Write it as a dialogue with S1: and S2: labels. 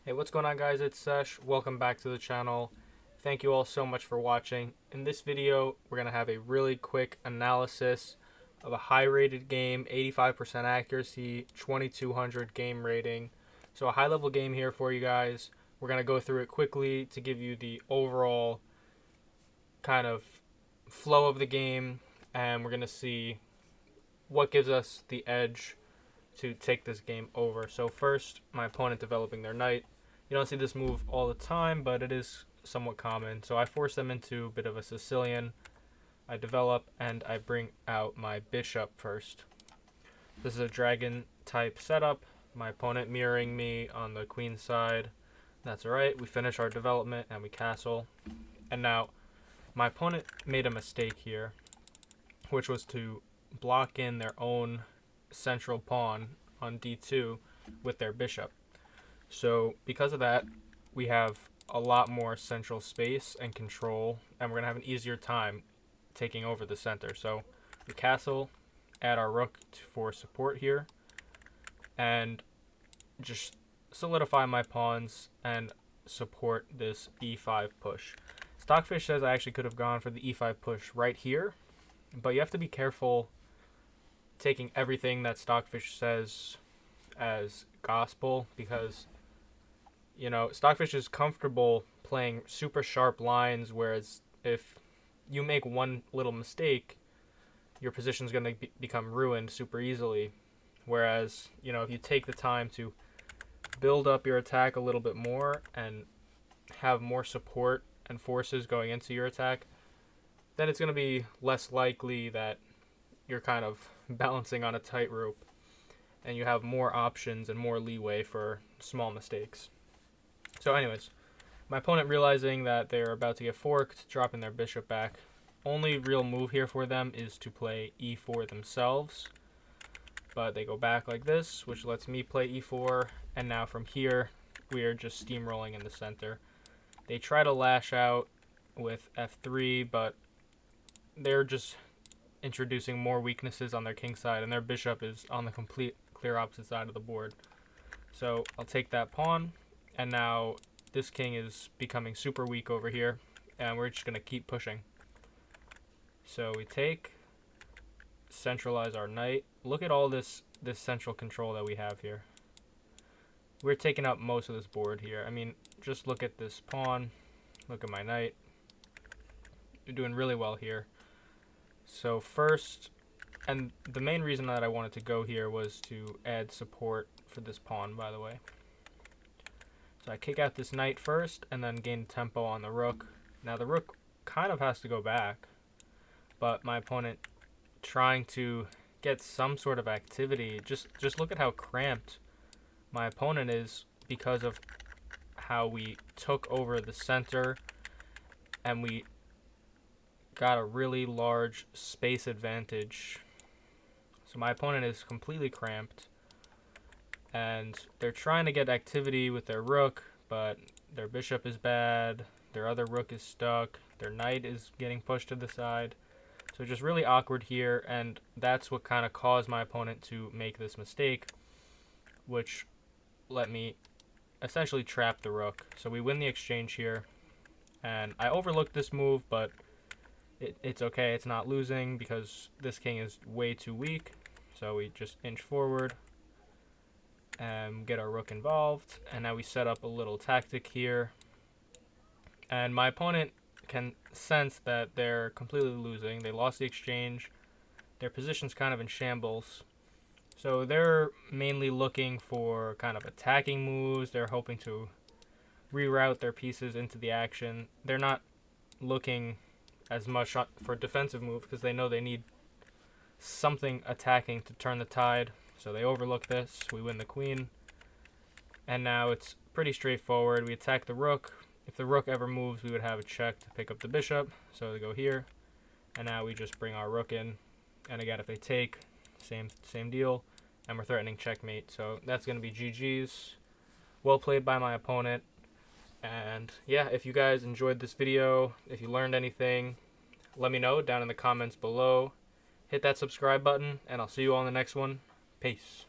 S1: Hey, what's going on, guys? It's Sesh. Welcome back to the channel. Thank you all so much for watching. In this video, we're going to have a really quick analysis of a high rated game, 85% accuracy, 2200 game rating. So a high level game here for you guys. We're going to go through it quickly to give you the overall kind of flow of the game, and we're going to see what gives us the edge to take this game over. So first, my opponent developing their knight. You don't see this move all the time, but it is somewhat common. So I force them into a bit of a Sicilian. I develop and I bring out my bishop first. This is a dragon type setup. My opponent mirroring me on the queen side. That's alright. We finish our development and we castle. And now my opponent made a mistake here, which was to block in their own central pawn on d2 with their bishop. So because of that, we have a lot more central space and control, and we're going to have an easier time taking over the center. So we castle, add our rook for support here, and just solidify my pawns and support this e5 push. Stockfish says I actually could have gone for the e5 push right here, but you have to be careful taking everything that Stockfish says as gospel, because Stockfish is comfortable playing super sharp lines, whereas if you make one little mistake, your position is going to become ruined super easily. Whereas, if you take the time to build up your attack a little bit more and have more support and forces going into your attack, then it's going to be less likely that you're kind of balancing on a tightrope and you have more options and more leeway for small mistakes. So anyways, my opponent realizing that they're about to get forked, dropping their bishop back. Only real move here for them is to play e4 themselves. But they go back like this, which lets me play e4. And now from here, we are just steamrolling in the center. They try to lash out with f3, but they're just introducing more weaknesses on their king side, and their bishop is on the complete clear opposite side of the board. So I'll take that pawn, and now this king is becoming super weak over here, and we're just going to keep pushing. So we take, centralize our knight. Look at all this central control that we have here. We're taking up most of this board here. I mean, just look at this pawn. Look at my knight. You're doing really well here. So first, and the main reason that I wanted to go here was to add support for this pawn, by the way. So I kick out this knight first and then gain tempo on the rook. Now the rook kind of has to go back, but my opponent trying to get some sort of activity. Just look at how cramped my opponent is because of how we took over the center and we got a really large space advantage. So my opponent is completely cramped, and they're trying to get activity with their rook, but their bishop is bad, their other rook is stuck, their knight is getting pushed to the side. So just really awkward here, and that's what kind of caused my opponent to make this mistake, which let me essentially trap the rook. So we win the exchange here, and I overlooked this move, but it's okay. It's not losing because this king is way too weak. So we just inch forward and get our rook involved, and now we set up a little tactic here, and my opponent can sense that they're completely losing. They lost the exchange. Their position's kind of in shambles. So they're mainly looking for kind of attacking moves. They're hoping to reroute their pieces into the action. They're not looking as much for defensive moves because they know they need something attacking to turn the tide. So they overlook this. We win the queen. And now it's pretty straightforward. We attack the rook. If the rook ever moves, we would have a check to pick up the bishop. So they go here. And now we just bring our rook in. And again, if they take, same deal. And we're threatening checkmate. So that's going to be GG's. Well played by my opponent. And yeah, if you guys enjoyed this video, if you learned anything, let me know down in the comments below. Hit that subscribe button, and I'll see you all in the next one. Peace.